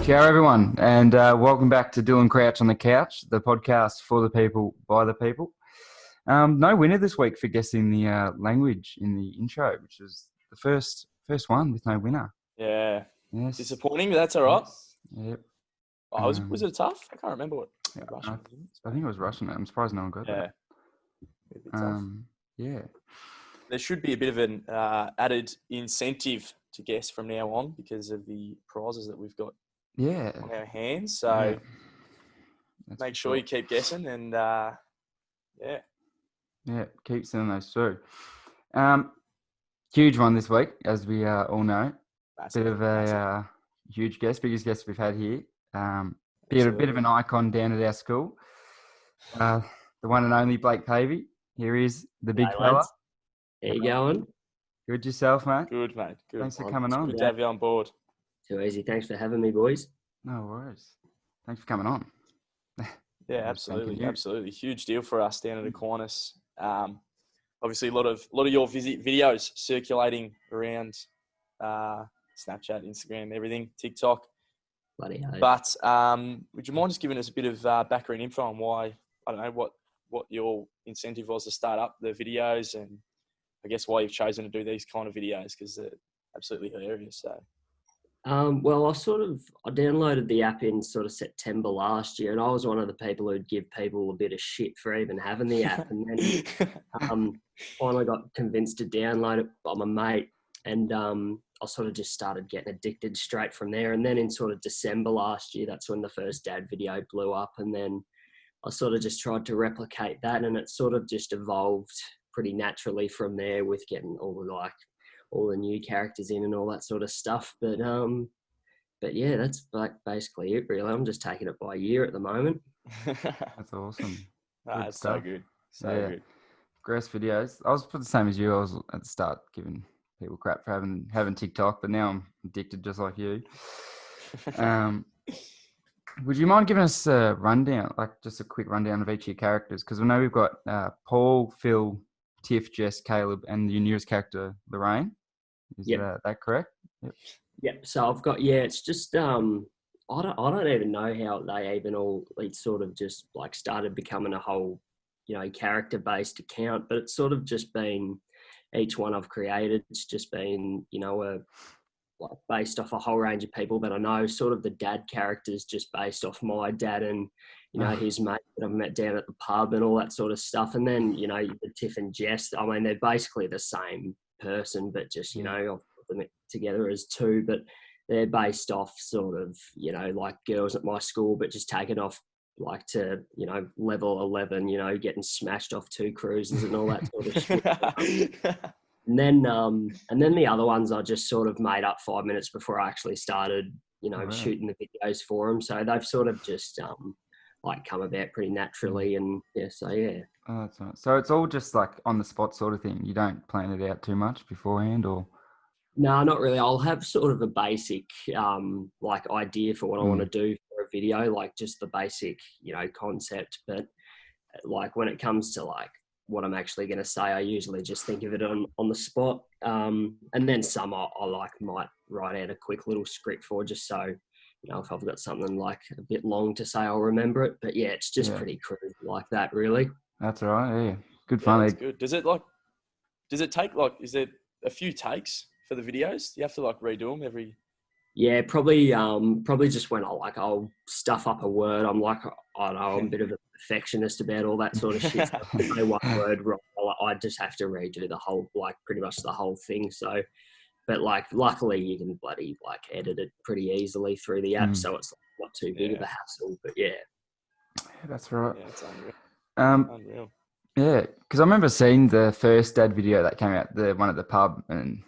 Ciao everyone, and welcome back to Dylan Crouch on the Couch, the podcast for the people, by the people. No winner this week for guessing the language in the intro, which was the first one with no winner. Yeah. Yes. Disappointing, but that's all right. Yep. Oh, was it tough? I can't remember what. Yeah, Russian. I think it was Russian. I'm surprised no one got that. It'd be tough. Yeah. There should be a bit of an added incentive to guess from now on because of the prizes that we've got on our hands. So make sure you keep guessing and keep sending those through. Huge one this week, as we all know. Bit of a huge guest, biggest guest we've had here. Bit of an icon down at our school. The one and only Blake Pavey. Here he is, the big fella. Lads. How you going? Good yourself, mate? Good, mate. Good. Thanks for coming on. Good to have you on board. Too easy. Thanks for having me, boys. No worries. Thanks for coming on. Yeah, absolutely. Absolutely. Huge deal for us down at Aquinas. Obviously, a lot of your videos circulating around Snapchat, Instagram, everything, TikTok. Bloody hell. But would you mind just giving us a bit of background info on why, I don't know, what your incentive was to start up the videos and I guess why you've chosen to do these kind of videos because they're absolutely hilarious. So. Well, I downloaded the app in sort of September last year, and I was one of the people who'd give people a bit of shit for even having the app, and then finally got convinced to download it by my mate, and I sort of just started getting addicted straight from there. And then in sort of December last year, that's when the first dad video blew up, and then I sort of just tried to replicate that, and it sort of just evolved pretty naturally from there with getting all the new characters in and all that sort of stuff. But yeah, that's basically it really. I'm just taking it by year at the moment. That's awesome. That's so good. So good. Gross videos. I was the same as you. I was at the start giving people crap for having TikTok, but now I'm addicted just like you. Would you mind giving us a rundown, like just a quick rundown of each of your characters? Because I know we've got Paul, Phil, Tiff, Jess, Caleb, and your newest character, Lorraine. Is that correct? Yep. So I've got, it's just, I don't even know how they even all, it sort of just like started becoming a whole, character based account, but it's sort of just been each one I've created. It's just been, based off a whole range of people that I know. Sort of the dad characters just based off my dad and, his mate that I've met down at the pub and all that sort of stuff. And then, the Tiff and Jess, I mean, they're basically the same person, but just, I've put them together as two, but they're based off sort of, like girls at my school, but just taken off like to, level 11, getting smashed off 2 cruises and all that sort of shit. And then the other ones I just sort of made up 5 minutes before I actually started, shooting the videos for them. So they've sort of just come about pretty naturally, and so yeah. Oh, that's nice. So it's all just like on the spot sort of thing. You don't plan it out too much beforehand, or? No, not really. I'll have sort of a basic idea for what I want to do for a video, like just the basic, concept. But like when it comes to like what I'm actually going to say, I usually just think of it on the spot. And then some I might write out a quick little script for, just so, if I've got something like a bit long to say, I'll remember it. But yeah, it's just pretty crude like that, really. That's all right. Yeah. Good fun. That's good. Does it take is there a few takes for the videos? Do you have to redo them every? Yeah, probably just when I'll stuff up a word. I'm I'm a bit of a perfectionist about all that sort of shit. So if I say one word wrong, I just have to redo the whole, pretty much the whole thing. So, but luckily you can bloody edit it pretty easily through the app, so it's not too big of a hassle. But yeah, that's right. Yeah, it's unreal. Unreal. Yeah, because I remember seeing the first dad video that came out, the one at the pub, and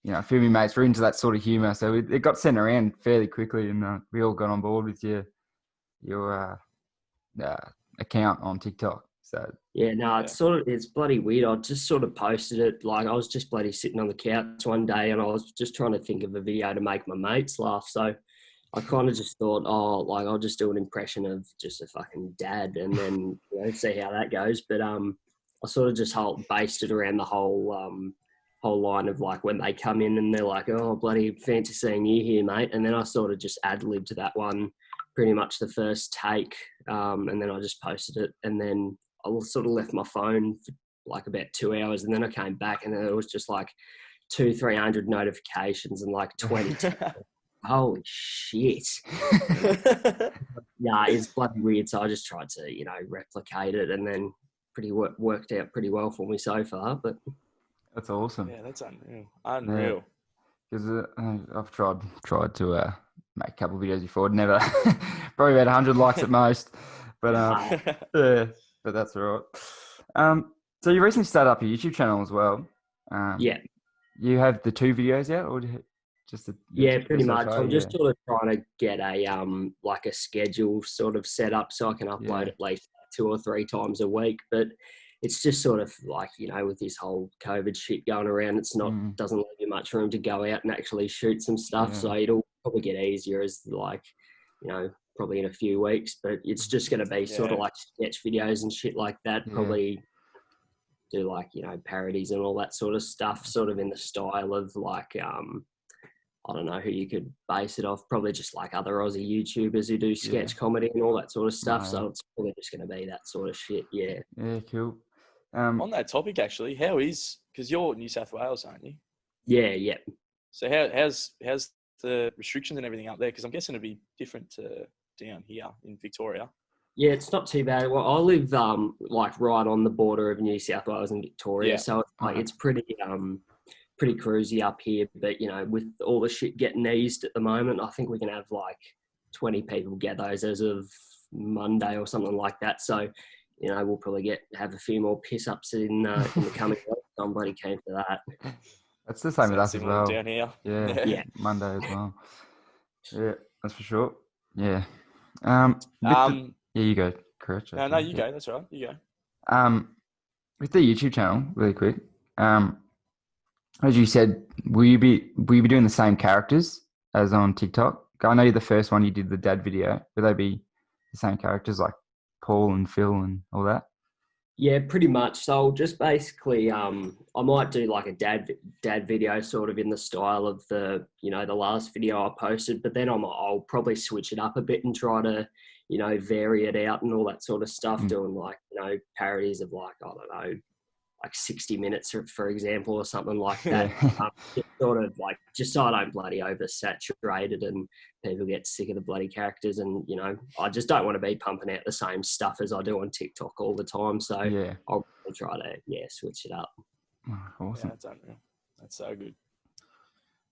a few of my mates were into that sort of humour, so it got sent around fairly quickly, and we all got on board with your account on TikTok. So yeah, no, it's bloody weird. I just sort of posted it. I was just bloody sitting on the couch one day, and I was just trying to think of a video to make my mates laugh. So I kind of just thought, I'll just do an impression of just a fucking dad, and then see how that goes. But I sort of just based it around the whole whole line of like when they come in and they're like, oh, bloody fancy seeing you here, mate. And then I sort of just ad-libbed that one pretty much the first take. And then I just posted it. And then I sort of left my phone for like about 2 hours. And then I came back and it was just like 200-300 notifications and like 20. Holy shit. Yeah, it's bloody weird. So I just tried to, you know, replicate it, and then worked out pretty well for me so far. But that's awesome. Yeah, that's unreal. Because I've tried to make a couple of videos before. Never, probably about 100 likes at most. But yeah, but that's all right. So you recently started up a YouTube channel as well. Yeah. You have the 2 videos out, or just pretty much. I'm just sort of trying to get a like a schedule sort of set up so I can upload at least 2 or 3 times a week. But it's just sort of like, you know, with this whole COVID shit going around, it's not doesn't leave you much room to go out and actually shoot some stuff. So it'll probably get easier as like, you know, probably in a few weeks. But it's just going to be sort of like sketch videos and shit like that. Probably do like, you know, parodies and all that sort of stuff, sort of in the style of like, I don't know who you could base it off. Probably just like other Aussie YouTubers who do sketch comedy and all that sort of stuff. So it's probably just going to be that sort of shit. Yeah. Yeah, cool. On that topic, actually, because you're New South Wales, aren't you? Yeah. So how's the restrictions and everything up there? Because I'm guessing it'd be different to down here in Victoria. Yeah, it's not too bad. Well, I live like right on the border of New South Wales and Victoria, so it's like it's pretty cruisy up here. But you know, with all the shit getting eased at the moment, I think we can have like 20 people get those as of Monday or something like that. So, you know, we'll probably have a few more piss ups in the coming week. I'm bloody keen for that. That's the same with us as well. Down here. Yeah, Monday as well. Yeah, that's for sure. Yeah. Yeah, you go. Correct. No, you go. That's all right. You go. With the YouTube channel, really quick. As you said, will you be doing the same characters as on TikTok? I know you're the first one you did the dad video. Will they be the same characters like Paul and Phil and all that? Yeah, pretty much. So I'll just basically, I might do like a dad video sort of in the style of the, you know, the last video I posted, but then I'll probably switch it up a bit and try to, you know, vary it out and all that sort of stuff, doing like, you know, parodies of like, I don't know, like 60 Minutes, for example, or something like that. Just sort of like, just so I don't bloody oversaturate it and people get sick of the bloody characters. And, you know, I just don't want to be pumping out the same stuff as I do on TikTok all the time. So I'll try to, switch it up. Oh, awesome. Yeah, that's unreal. That's so good.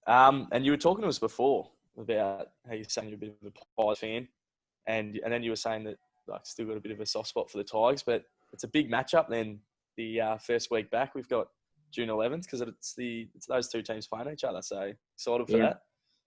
And you were talking to us before about how you're saying you're a bit of a Pies fan. And then you were saying that like still got a bit of a soft spot for the Tigers, but it's a big matchup then. The first week back, we've got June 11th because it's those 2 teams playing each other. So excited for that.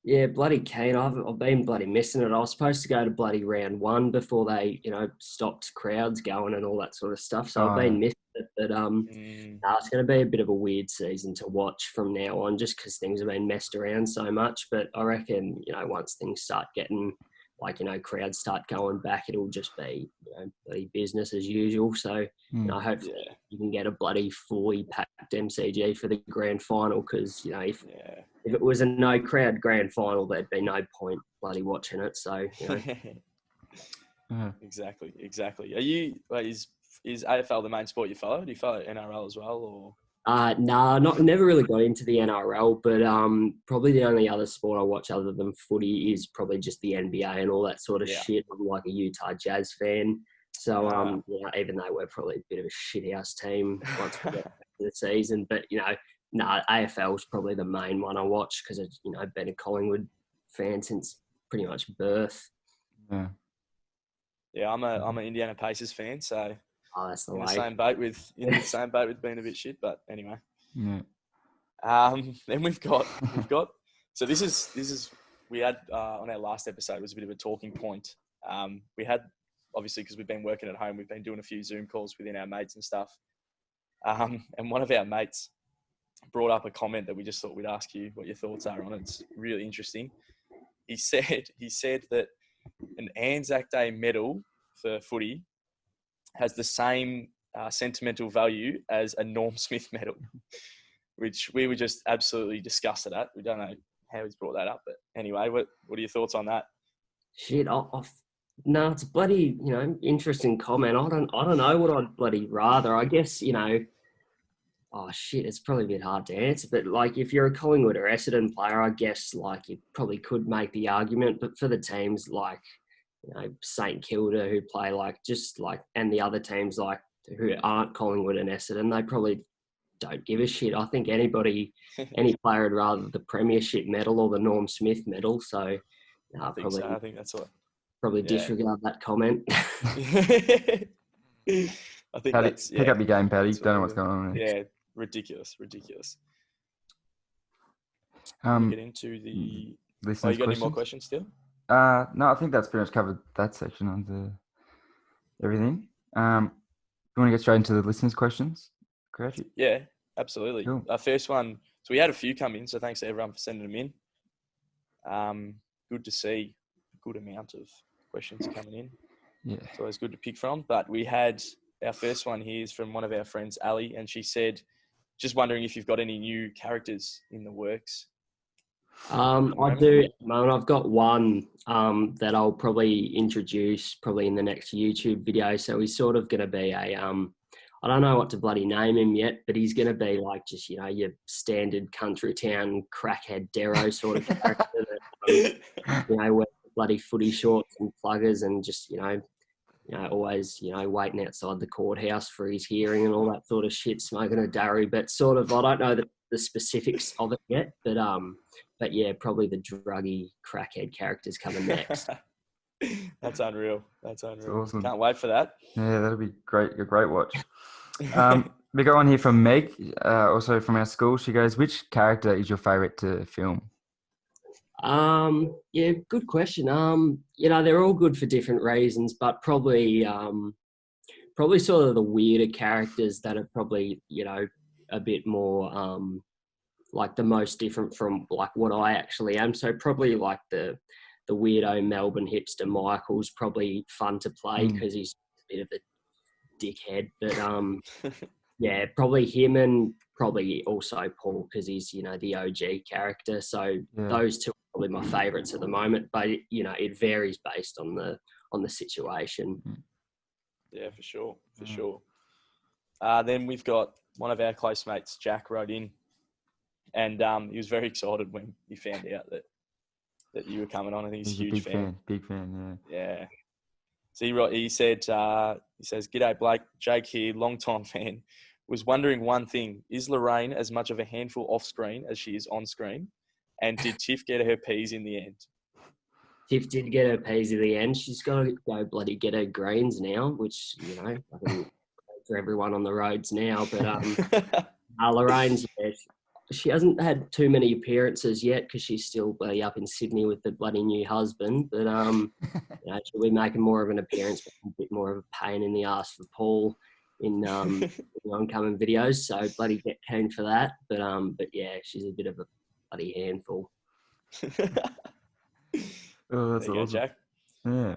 Yeah, bloody keen. I've been bloody missing it. I was supposed to go to bloody round 1 before they, you know, stopped crowds going and all that sort of stuff. So I've been missing it. But it's going to be a bit of a weird season to watch from now on, just because things have been messed around so much. But I reckon, you know, once things start getting, like, you know, crowds start going back, it'll just be, you know, bloody business as usual. So, you know, hopefully you can get a bloody fully packed MCG for the grand final because, you know, if it was a no crowd grand final, there'd be no point bloody watching it. So, you know. Exactly. Are you, is AFL the main sport you follow? Do you follow NRL as well, or? Never really got into the NRL, but probably the only other sport I watch other than footy is probably just the NBA and all that sort of shit. I'm like a Utah Jazz fan, so you know, even though we're probably a bit of a shithouse team once we get back to the season, but you know, AFL is probably the main one I watch because I've, you know, been a Collingwood fan since pretty much birth. Yeah, I'm an Indiana Pacers fan, so. Oh, that's the way. In the same boat with being a bit shit, but anyway. Then we've got. So this is we had on our last episode was a bit of a talking point. We had obviously because we've been working at home, we've been doing a few Zoom calls within our mates and stuff. And one of our mates brought up a comment that we just thought we'd ask you what your thoughts are on it. It's really interesting. He said that an Anzac Day medal for footy has the same sentimental value as a Norm Smith medal, which we were just absolutely disgusted at. We don't know how he's brought that up, but anyway, what are your thoughts on that? Shit, no, it's a bloody, interesting comment. I don't know what I'd bloody rather. I guess, oh shit, it's probably a bit hard to answer, but like if you're a Collingwood or Essendon player, I guess like you probably could make the argument, but for the teams like, St Kilda who play and the other teams like who aren't Collingwood and Essendon, they probably don't give a shit. I think any player would rather the Premiership medal or the Norm Smith medal. So, I think that's what. Probably disregard that comment. I think Paddy, pick up your game, Paddy. Don't know what's going on there. Yeah, ridiculous. Get into the. You got any more questions still? No, I think that's pretty much covered that section of everything. You want to get straight into the listeners' questions? Correct? Yeah, absolutely. Cool. Our first one. So we had a few come in. So thanks to everyone for sending them in. Good to see a good amount of questions coming in. Yeah. It's always good to pick from. But we had our first one here is from one of our friends, Ali, and she said, just wondering if you've got any new characters in the works. I do. I've got one that I'll probably introduce in the next YouTube video. So he's sort of going to be I don't know what to bloody name him yet, but he's going to be like just, your standard country town crackhead Darrow sort of character that, wears bloody footy shorts and pluggers and just, always, waiting outside the courthouse for his hearing and all that sort of shit, smoking a durry. But sort of, I don't know the specifics of it yet, but yeah, probably the druggy crackhead characters coming next. That's unreal. That's awesome. Can't wait for that. Yeah, that'll be great. A great watch. We got one here from Meg, also from our school. She goes, which character is your favourite to film? Yeah, good question. They're all good for different reasons, but probably sort of the weirder characters that are probably, a bit more, like the most different from like what I actually am. So probably like the weirdo Melbourne hipster Michael's probably fun to play because he's a bit of a dickhead. But yeah, probably him and probably also Paul because he's, the OG character. So those two are probably my favourites at the moment. But, it varies based on the situation. Yeah, for sure. Then we've got one of our close mates, Jack, wrote in. And he was very excited when he found out that you were coming on. I think he's a huge fan. Big fan, yeah. Yeah. So he says, "G'day, Blake. Jake here, long-time fan. Was wondering one thing. Is Lorraine as much of a handful off-screen as she is on-screen? And did Tiff get her P's in the end?" Tiff did get her P's in the end. She's got to go bloody get her greens now, which, for everyone on the roads now. But Lorraine's, she hasn't had too many appearances yet because she's still bloody up in Sydney with the bloody new husband. But she'll be making more of an appearance, but a bit more of a pain in the ass for Paul in oncoming videos. So bloody get keen for that. But yeah, she's a bit of a bloody handful. Oh, that's awesome, Jack. Yeah.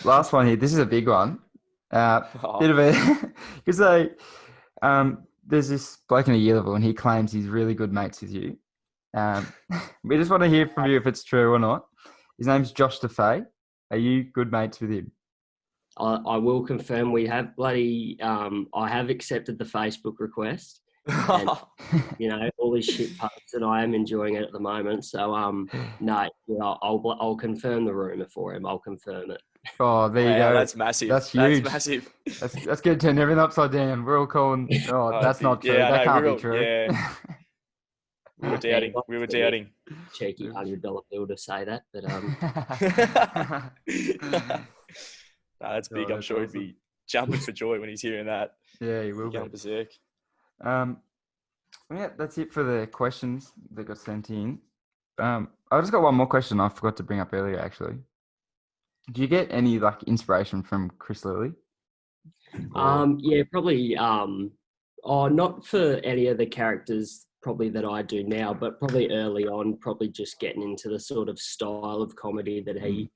Last one here. This is a big one. Bit of a because there's this bloke in a year level and he claims he's really good mates with you. We just want to hear from you if it's true or not. His name's Josh DeFay. Are you good mates with him? I will confirm we have bloody. I have accepted the Facebook request. And, all these shit posts, and I am enjoying it at the moment. So, no, I'll confirm the rumor for him. I'll confirm it. Oh, there you go. That's massive. That's huge. That's massive. That's going to turn everything upside down. We're all calling. Oh, that's not true. That can't be true. Yeah. We were doubting. Cheeky $100 bill to say that, but no, that's big. I'm sure he'd be jumping for joy when he's hearing that. Yeah, he will. Jump berserk. Yeah, that's it for the questions that got sent in. I just got one more question I forgot to bring up earlier, actually. Do you get any inspiration from Chris Louie? Yeah, probably. Not for any of the characters probably that I do now, but probably early on, probably just getting into the sort of style of comedy that he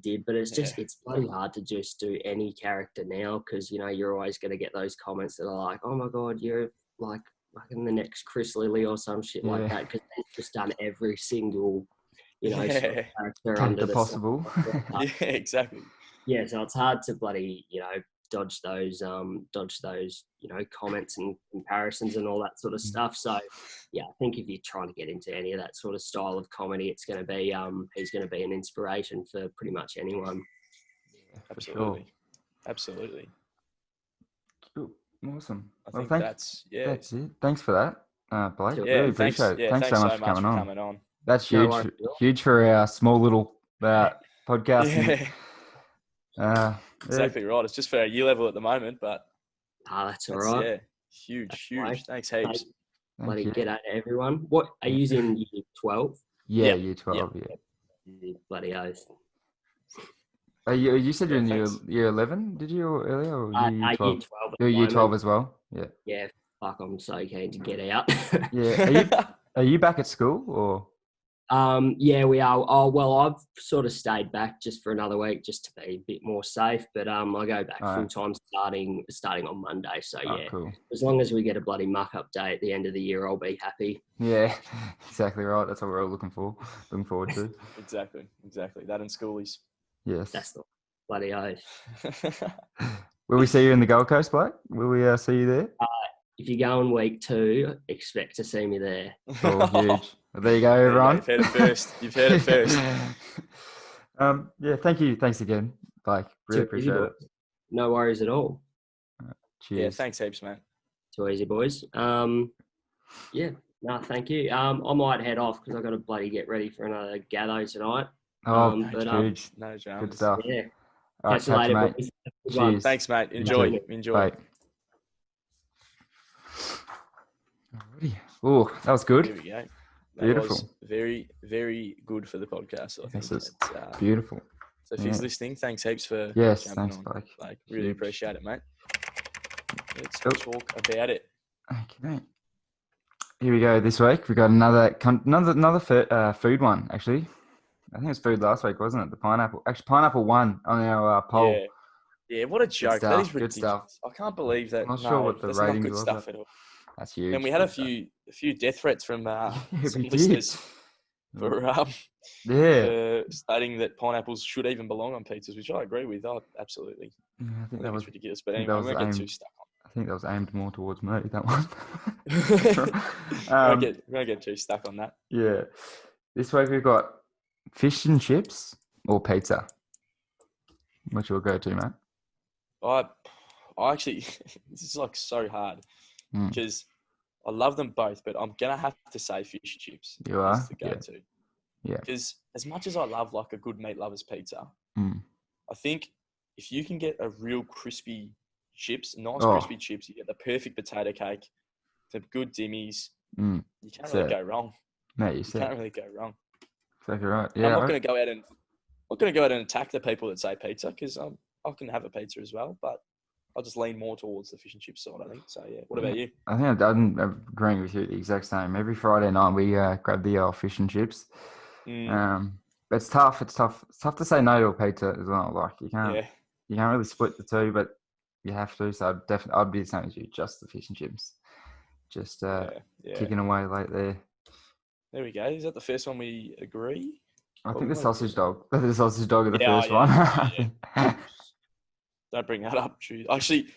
did. But it's just it's bloody hard to just do any character now because you're always going to get those comments that are like, "Oh my god, you're like like in the next Chris Louie or some shit like that, because they've just done every single, sort of character under the possible. Yeah, exactly. Yeah, so it's hard to bloody, dodge those, comments and comparisons and all that sort of stuff. So, yeah, I think if you're trying to get into any of that sort of style of comedy, it's going to be, he's going to be an inspiration for pretty much anyone. Yeah, absolutely. Sure. Absolutely. Cool. Awesome. I think that's it. Thanks for that, Blake. Yeah, really appreciate it. Thanks so much for coming on. That's huge, huge for our small little podcast. Yeah. Exactly right. It's just for our year level at the moment, but that's all right. Yeah, huge. Thanks heaps. Bloody get out to everyone. What are you in year 12? Yeah, year 12. Yeah. Bloody oath. You said you're in year 11, did you, earlier? Or year 12? Year 12. You're year 12 as well? Yeah. Yeah, fuck, I'm so keen to get out. Yeah. Are you back at school or? Yeah, we are. Oh, well, I've sort of stayed back just for another week just to be a bit more safe. But I go back full time starting on Monday. So cool. As long as we get a bloody muck up day at the end of the year, I'll be happy. Yeah, exactly right. That's what we're all looking forward to. Exactly. That and schoolies. Yes. That's the bloody oath. Will we see you in the Gold Coast, Blake? Will we see you there? If you go in week 2, expect to see me there. Oh, huge. Well, there you go, everyone. You've heard it first. Yeah, thank you. Thanks again, Blake. Really appreciate it. No worries at all. Cheers. Yeah, thanks heaps, man. Too easy, boys. Yeah, no, thank you. I might head off because I've got to bloody get ready for another gather tonight. Oh, huge. No dramas. Good stuff. Yeah. All right, catch you later, mate. Cheers. Thanks, mate. Enjoy. Bye. Alrighty. Oh, that was good. Here we go. That Beautiful. was very, very good for the podcast. I think it's beautiful. So if he's listening, thanks heaps for thanks, on. Blake. Like, really appreciate it, mate. Let's talk about it. Okay. Here we go. This week we got another food one. Actually, I think it was food last week, wasn't it? The pineapple. Actually, pineapple won on our poll. Yeah. What a joke! That is ridiculous. Good stuff. I can't believe that. I'm not sure what the rating was. Stuff at all. That's huge. And we had a few death threats from some listeners for stating that pineapples should even belong on pizzas, which I agree with. Oh, absolutely. Yeah, I think that was ridiculous. But anyway, we won't get too stuck on. I think that was aimed more towards me, that one. We won't get too stuck on that. Yeah. This week we've got fish and chips or pizza. What's your go-to, mate? I actually, this is like so hard because I love them both, but I'm going to have to say fish and chips. You are? The go-to. Yeah. Because as much as I love like a good meat lover's pizza, I think if you can get a real crispy chips, crispy chips, you get the perfect potato cake, some good dimmies, you can't really go wrong. Mate, you can't really go wrong. Exactly right. Yeah, I'm not going to go out and attack the people that say pizza because I can have a pizza as well, but I'll just lean more towards the fish and chips side, I think. So, yeah. What about you? I think I'm agreeing with you the exact same. Every Friday night we grab the fish and chips. But it's tough. It's tough to say no to a pizza as well. Like you can't really split the two, but you have to. So I'd be the same as you. Just the fish and chips. Just kicking away late there. There we go. Is that the first one we agree? I think the sausage dog. The sausage dog is the first one. Yeah. Don't bring that up. Actually,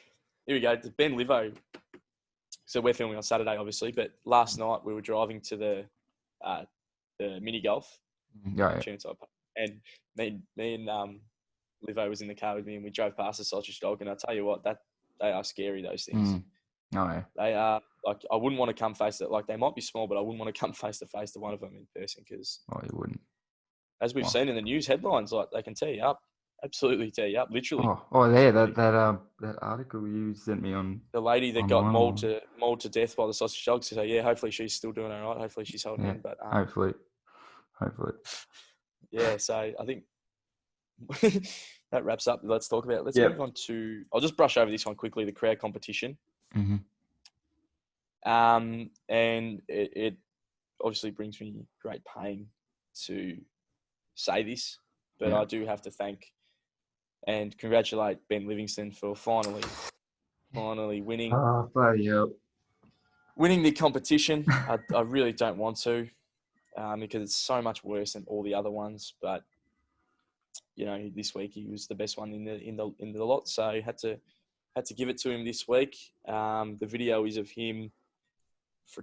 here we go. Ben Livo. So we're filming on Saturday, obviously, but last night we were driving to the mini golf. Yeah. And me and Livo was in the car with me, and we drove past the sausage dog. And I tell you what, they are scary. Those things. Oh, yeah. They are like I wouldn't want to come face it. Like they might be small, but I wouldn't want to come face to face to one of them in person because. Oh, you wouldn't. As we've seen in the news headlines, like they can tear you up. Absolutely tear you up, literally. That article you sent me on. The lady that got mauled to death by the sausage dog. So yeah, hopefully she's still doing all right. Hopefully she's holding in. But hopefully. Yeah, so I think that wraps up. Let's talk about it. Let's move on to. I'll just brush over this one quickly. The crowd competition. Mm-hmm. And it obviously brings me great pain to say this, but I do have to thank and congratulate Ben Livingston for finally winning. Oh, bloody hell. winning the competition. I really don't want to, because it's so much worse than all the other ones. But this week he was the best one in the lot, so had to give it to him this week. The video is of him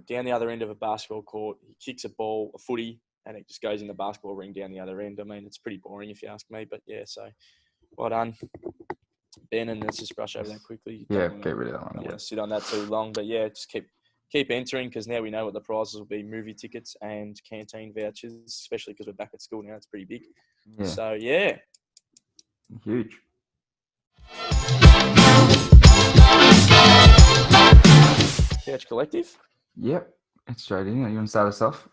down the other end of a basketball court. He kicks a footy, and it just goes in the basketball ring down the other end. I mean, it's pretty boring if you ask me, but yeah, so well done, Ben, and let's just brush over that quickly. Yeah, get rid of that one. Don't want to sit on that too long, but yeah, just keep entering, because now we know what the prizes will be: movie tickets and canteen vouchers, especially because we're back at school now. It's pretty big. Yeah. So yeah, huge. Couch Collective. Yep, it's straight in. You want to start us off?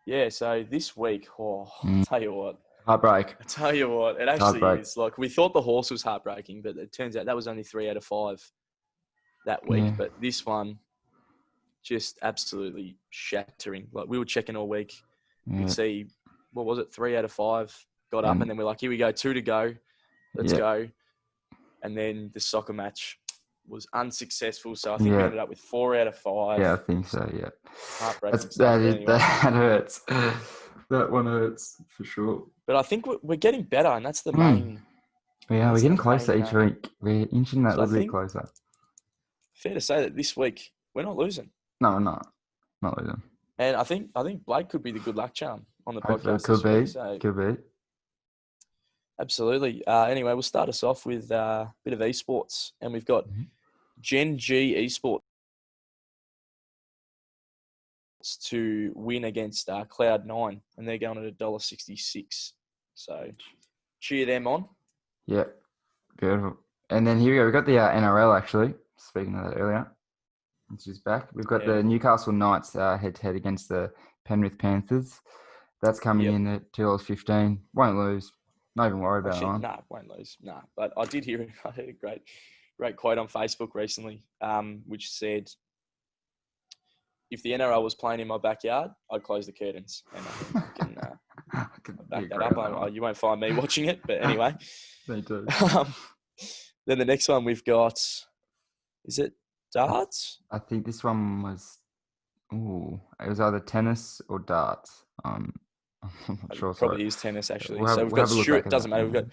Yeah. So this week, I'll tell you what. Heartbreak. I tell you what, it actually is. Like, we thought the horse was heartbreaking, but it turns out that was only 3 out of 5 that week. Yeah. But this one, just absolutely shattering. Like, we were checking all week. Yeah. We'd see, what was it, 3 out of 5 got up, and then we're like, here we go, 2 to go. Let's go. And then the soccer match was unsuccessful. So I think we ended up with 4 out of 5. Yeah, I think so, yeah. Heartbreaking. That hurts. That one hurts for sure. But I think we're getting better, and that's the main. Yeah, we're getting closer each week. We're inching that a little bit closer. Fair to say that this week we're not losing. No, we're not. Not losing. And I think Blake could be the good luck charm on the podcast. Could be. Absolutely. Anyway, we'll start us off with a bit of esports, and we've got Gen G Esports to win against Cloud9, and they're going at $1.66. So cheer them on. Yeah, beautiful. And then here we go. We've got the NRL, actually, speaking of that earlier, which is back. We've got the Newcastle Knights head-to-head against the Penrith Panthers. That's coming in at $2.15. Won't lose. Not even worry about it. Nah, won't lose. Nah, but I did hear I heard a great quote on Facebook recently, which said, if the NRL was playing in my backyard, I'd close the curtains. And I can back that up. You won't find me watching it, but anyway. They do. Then the next one we've got, is it darts? I think this one was, it was either tennis or darts. I'm not sure. Probably is tennis, actually. So we've got Stuart, doesn't matter. We've got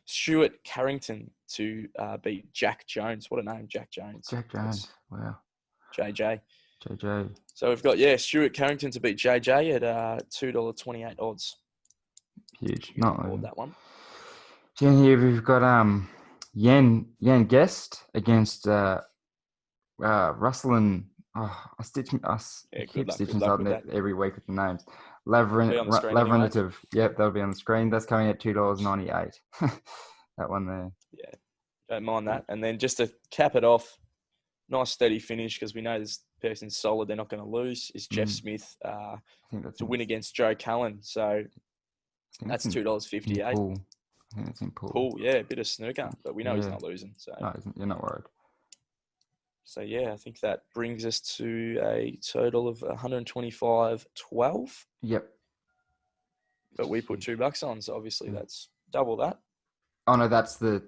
Stuart Carrington to beat Jack Jones. What a name, Jack Jones. Jack Jones, wow. JJ. So we've got, Stuart Carrington to beat JJ at $2.28 odds. Huge. Not on that one. Then here we've got Yen Guest against Russell and keep stitching up every week with the names. Lavrenitov. Yep, that'll be on the screen. That's coming at $2.98. That one there. Yeah, don't mind that. And then just to cap it off, nice steady finish, because we know this person's solid, they're not going to lose, is Jeff Smith to win against Joe Cullen. So that's $2.58. I think that's in pool. Pool, yeah, a bit of snooker, but we know he's not losing. So no, you're not worried. So yeah, I think that brings us to a total of 125.12. Yep. But we put $2 on, so obviously that's double that. Oh no, that's the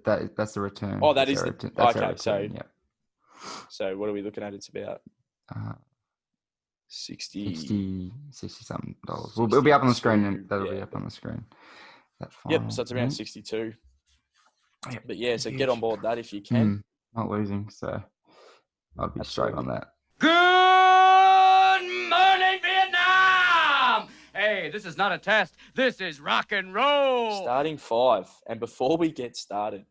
return. Oh, that's the return. Okay. So yeah. So what are we looking at? It's about 60 something dollars. It'll be up on the screen, and that'll be up on the screen. Yep. So it's around 62. Yep. But yeah, so get on board that if you can. Not losing, so I'll be straight on that. Good morning, Vietnam! Hey, this is not a test. This is rock and roll. Starting 5. And before we get started,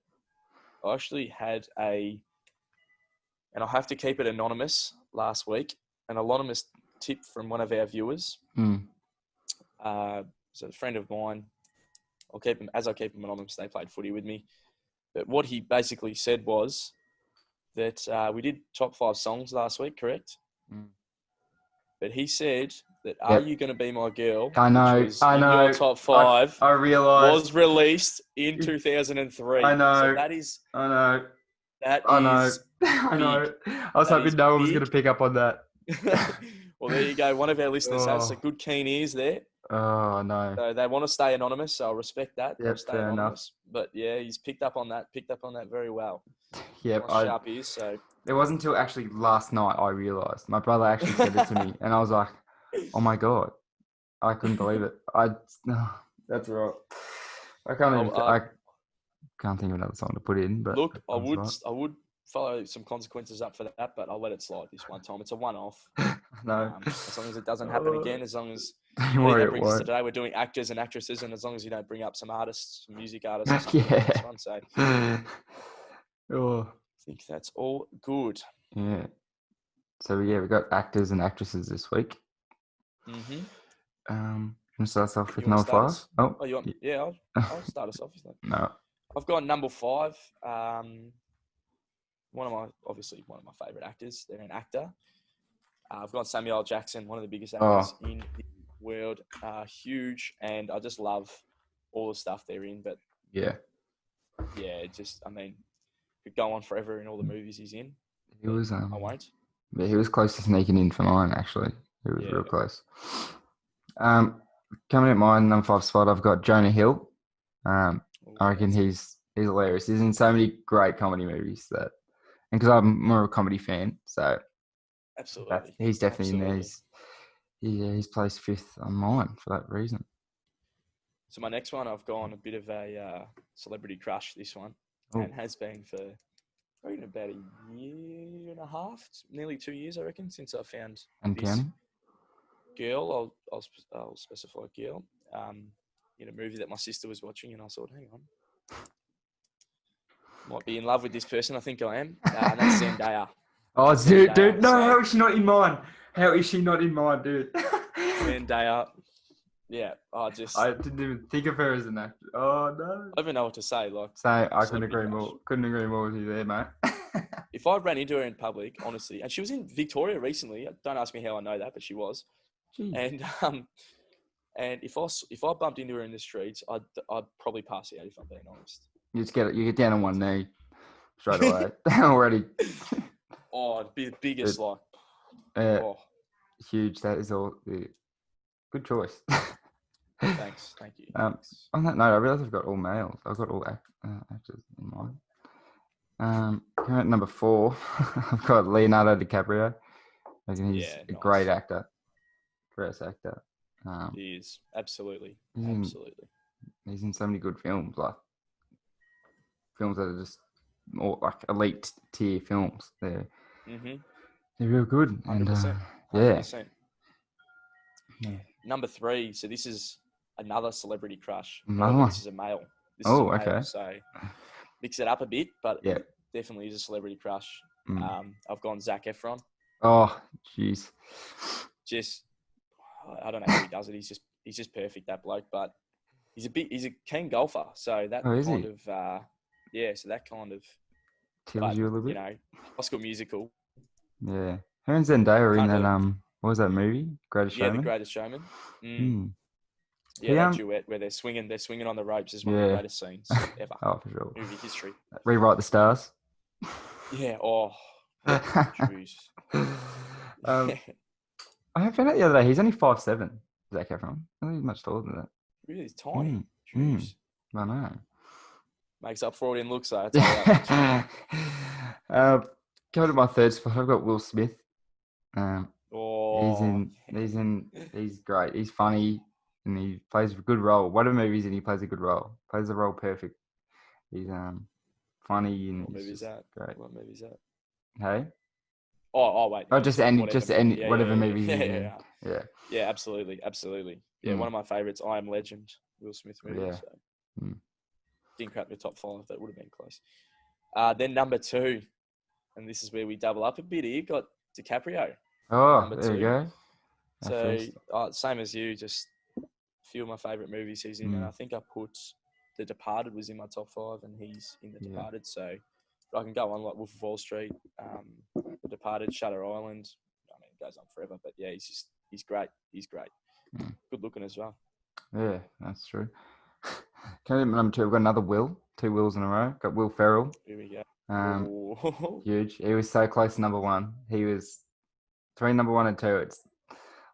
I actually had and I'll have to keep it anonymous, last week, an anonymous tip from one of our viewers. So a friend of mine, I keep him anonymous. They played footy with me. But what he basically said was that we did top 5 songs last week, correct? But he said that Are You Gonna Be My Girl? I know. Your top 5 I realised was released in 2003. I know. So that is. I know. That I know. is. I know. I was hoping no one was going to pick up on that. Well, there you go. One of our listeners has some good keen ears there. Oh, no. So they want to stay anonymous, so I'll respect that. Yep, fair enough. But yeah, he's picked up on that very well. Yep. Nice sharp ears, so. it wasn't until actually last night I realised. My brother actually said it to me, and I was like, "Oh my god!" I couldn't believe it. That's right. I can't think of another song to put in. But Look, I would right. follow some consequences up for that, but I'll let it slide this one time. It's a one-off. No. As long as it doesn't happen again, as long as Don't worry, that it brings us to won't. today. We're doing actors and actresses, and as long as you don't bring up some artists, some music artists, or something Yeah. on this one, so Oh. I think that's all good. Yeah. So yeah, we got actors and actresses this week. Mm-hmm. Can we start us off with You want number to start 5? us? Oh, you want? Yeah, I'll start us off. No. I've got number 5. One of my favorite actors. They're an actor. I've got Samuel L. Jackson, one of the biggest actors in the world. Huge, and I just love all the stuff they're in. But Yeah. could go on forever in all the movies he's in. He was I won't. Yeah, he was close to sneaking in for mine actually. He was real close. Coming at my number 5 spot, I've got Jonah Hill. I reckon he's hilarious. He's in so many great comedy movies and because I'm more of a comedy fan, so absolutely, he's definitely in there. He's placed 5th on mine for that reason. So my next one, I've gone a bit of a celebrity crush. This one, and has been for probably about a year and a half, nearly 2 years, I reckon, since I found this girl. I'll specify girl. In a movie that my sister was watching, and I thought, hang on, might be in love with this person. I think I am. And that's Zendaya. Oh, dude, no, how is she not in mine? How is she not in mine, dude? Zendaya. Yeah, I didn't even think of her as an actor. Oh, no. I don't even know what to say. I couldn't agree more. Couldn't agree more with you there, mate. If I ran into her in public, honestly, and she was in Victoria recently. Don't ask me how I know that, but she was. Jeez. And if I bumped into her in the streets, I'd probably pass out if I'm being honest. You get down on one knee straight away already. Oh, it'd be the biggest huge. That is all. Good choice. Thanks, thank you. On that note, I realise I've got all males. I've got all actors in mind. Coming at number 4, I've got Leonardo Dicaprio. I think he's a great actor. Great actor. He is absolutely. He's in so many good films, like films that are just more like elite tier films. They're real good. 100%. And 100%. Yeah. Number 3. So this is another celebrity crush. This is a male. Okay. So mix it up a bit, but definitely is a celebrity crush. I've gone Zac Efron. Oh, jeez. I don't know how he does it. He's just perfect, that bloke. But he's a keen golfer, so that so that kind of tills you a little bit. High School Musical. Yeah, her and Zendaya are in that. What was that movie? Greatest Showman. Yeah, The Greatest Showman. Yeah, that duet where they're swinging on the ropes is one of the greatest scenes ever. Oh, for sure. Movie history. Rewrite the Stars. Yeah. Oh. Jeez. I found out the other day he's only 5'7", Zac Efron. I think he's much taller than that. Really, he's tiny. I know. Makes up for it in looks, though. Coming to my 3rd spot, I've got Will Smith. He's great. He's funny and he plays a good role. Whatever movie he's in, he plays a good role. Plays the role perfect. He's funny and what movie is that? Great. What movie is that? Hey? Oh, wait. Oh, just any whatever movie he's in. Yeah, absolutely. Yeah, one of my favorites, I Am Legend, Will Smith movie. Yeah. So. Didn't crack the top 5. That would have been close. Then number 2, and this is where we double up a bit here, got DiCaprio. Oh, number there 2. you go. So, same as you, just a few of my favourite movies he's in. And I think I put The Departed was in my top 5, and he's in The Departed. So I can go on like Wolf of Wall Street, The Departed, Shutter Island. I mean, it goes on forever. But yeah, he's great. He's great. Good looking as well. Yeah, that's true. Number 2, we've got another Will. 2 Wills in a row. Got Will Ferrell. Here we go. Huge. He was so close to number 1. He was 3, number 1 and 2. It's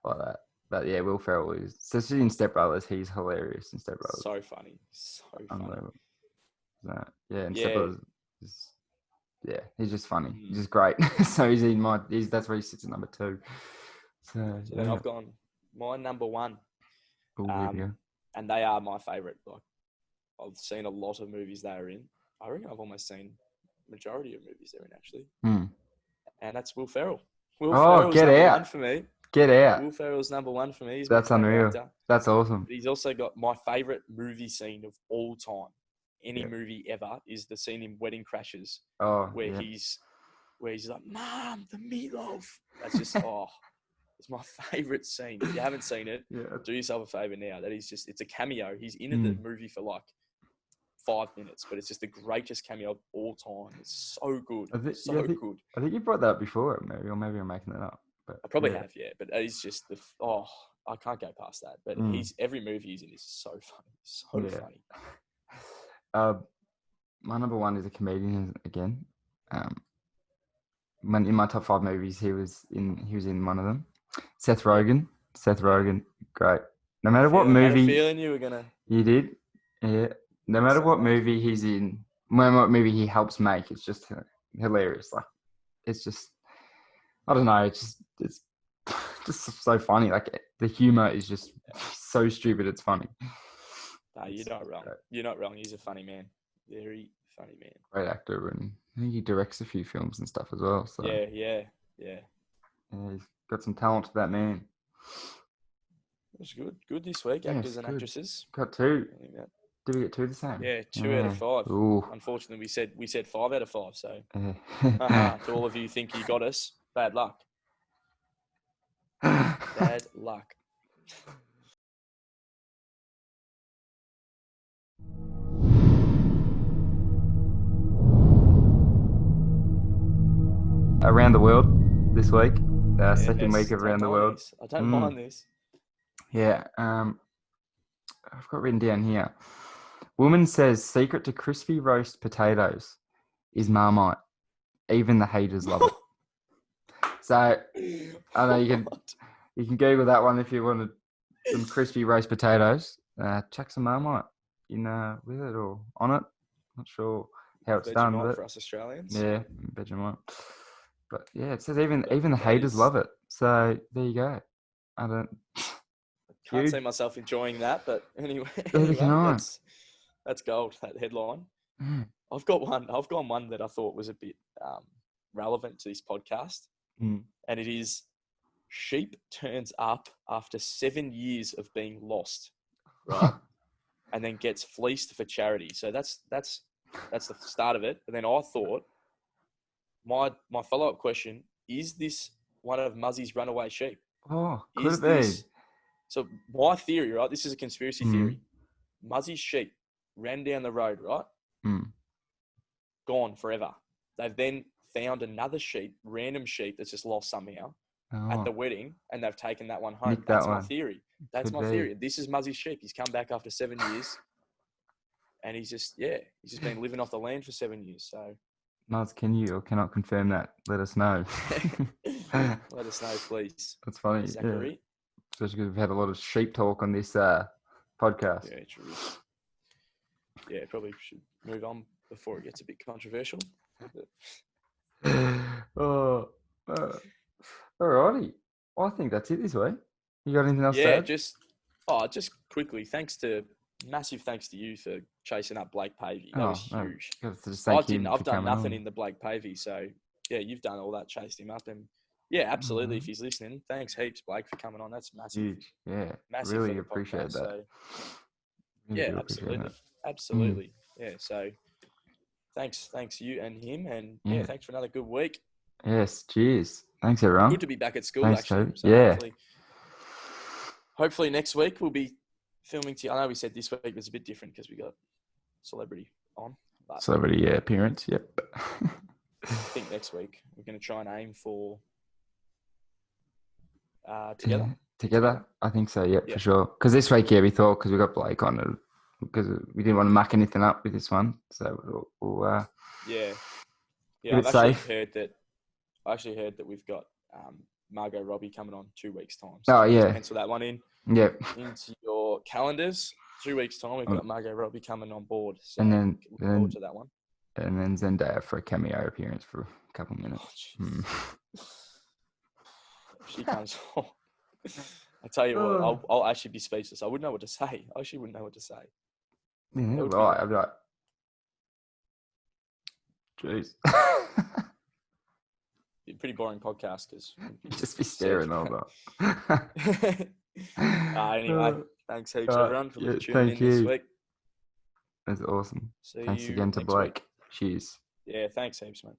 like that. But yeah, Will Ferrell is, especially in Step Brothers, he's hilarious in Step Brothers. So funny. Unbelievable. So, and Step Brothers is he's just funny. He's just great. So that's where he sits at number 2. So then I've gone my number 1. Yeah. And they are my favourite. Like, I've seen a lot of movies they are in. I reckon I've almost seen majority of movies they're in, actually. And that's Will Ferrell. Will Ferrell's get number out. 1 for me. Get out. Will Ferrell's number 1 for me. He's That's my favourite unreal. actor. That's awesome. But he's also got my favourite movie scene of all time. Any movie ever is the scene in Wedding Crashers where he's like, Mom, the meatloaf. That's just it's my favourite scene. If you haven't seen it, do yourself a favour now. That is just, it's a cameo. He's in the movie for like 5 minutes, but it's just the greatest cameo of all time. It's so good. Good. I think you brought that up before, maybe I'm making that up. But I probably have, but it's just I can't go past that. But every movie he's in is so funny, funny. My number 1 is a comedian again. When in my top 5 movies, he was in one of them. Seth Rogen, great. No matter what movie, I had a feeling you were gonna. You did, yeah. No matter what movie he's in, what movie he helps make, it's just hilarious. Like, it's just, I don't know. It's just so funny. Like, the humor is just so stupid. It's funny. No, you're not wrong. You're not wrong. He's a funny man. Very funny man. Great actor, and I think he directs a few films and stuff as well. So yeah. He's got some talent to that man. That's good. Good this week, actors and actresses. Got 2. Did we get 2 the same? Yeah, 2 out of 5. Ooh. Unfortunately, we said 5 out of 5. So to all of you who think you got us, bad luck. Bad luck. Around the world this week. Second week of Around the World. I don't mind this. Yeah. I've got written down here. Woman says secret to crispy roast potatoes is Marmite. Even the haters love it. So I know you can Google that one if you wanted some crispy roast potatoes. Chuck some Marmite in with it or on it. Not sure how it's done. But for us Australians. Yeah, Vegemite. But yeah, it says even the haters love it. So there you go. I can't see myself enjoying that, but anyway, that's gold. That headline. I've gone one that I thought was a bit relevant to this podcast, and it is: sheep turns up after 7 years of being lost, right, and then gets fleeced for charity. So that's the start of it. And then I thought, my follow-up question, is this one of Muzzie's runaway sheep? Oh, could it be? So my theory, right, this is a conspiracy theory. Muzzie's sheep ran down the road, right? Gone forever. They've then found another sheep, random sheep that's just lost somehow at the wedding, and they've taken that one home. That's my theory. That's my theory. This is Muzzie's sheep. He's come back after 7 years, and he's just been living off the land for 7 years. So, Muzz, can you or cannot confirm that? Let us know. Let us know, please. That's funny. Zachary. Yeah. Especially because we've had a lot of sheep talk on this podcast. Yeah, true. Yeah, probably should move on before it gets a bit controversial. Alrighty. I think that's it this week. You got anything else to add? Just quickly, massive thanks to you for chasing up Blake Pavey. That was huge. I've done nothing in the Blake Pavey, so yeah, you've done all that, chased him up, and yeah, absolutely. If he's listening, thanks heaps, Blake, for coming on. That's massive. Huge. Yeah, massive. Really appreciate that. So, really yeah, absolutely. Yeah, so thanks you and him, and thanks for another good week. Yes, cheers. Thanks, everyone. Good to be back at school, thanks, actually. So hopefully next week we'll be filming. I know we said this week was a bit different because we got celebrity on. Celebrity appearance, yep. I think next week we're going to try and aim for together. Together, I think so. Yep, for sure. Because this week, we thought because we got Blake on it, because we didn't want to muck anything up with this one, so we'll I've actually heard that we've got Margot Robbie coming on 2 weeks' time. So pencil that one in. Yep. Into your calendars. 2 weeks' time, we've got Margot Robbie coming on board. So and then look forward to that one. And then Zendaya for a cameo appearance for a couple minutes. She comes on. I tell you what, I'll actually be speechless. I wouldn't know what to say. I actually wouldn't know what to say. Yeah, right. I'd be like, jeez. Be a pretty boring podcast because just be staring all that. Anyway, thanks heaps everyone for tuning in this week. That's awesome. See thanks you again to next Blake. week. Cheers. Yeah, thanks heaps, mate.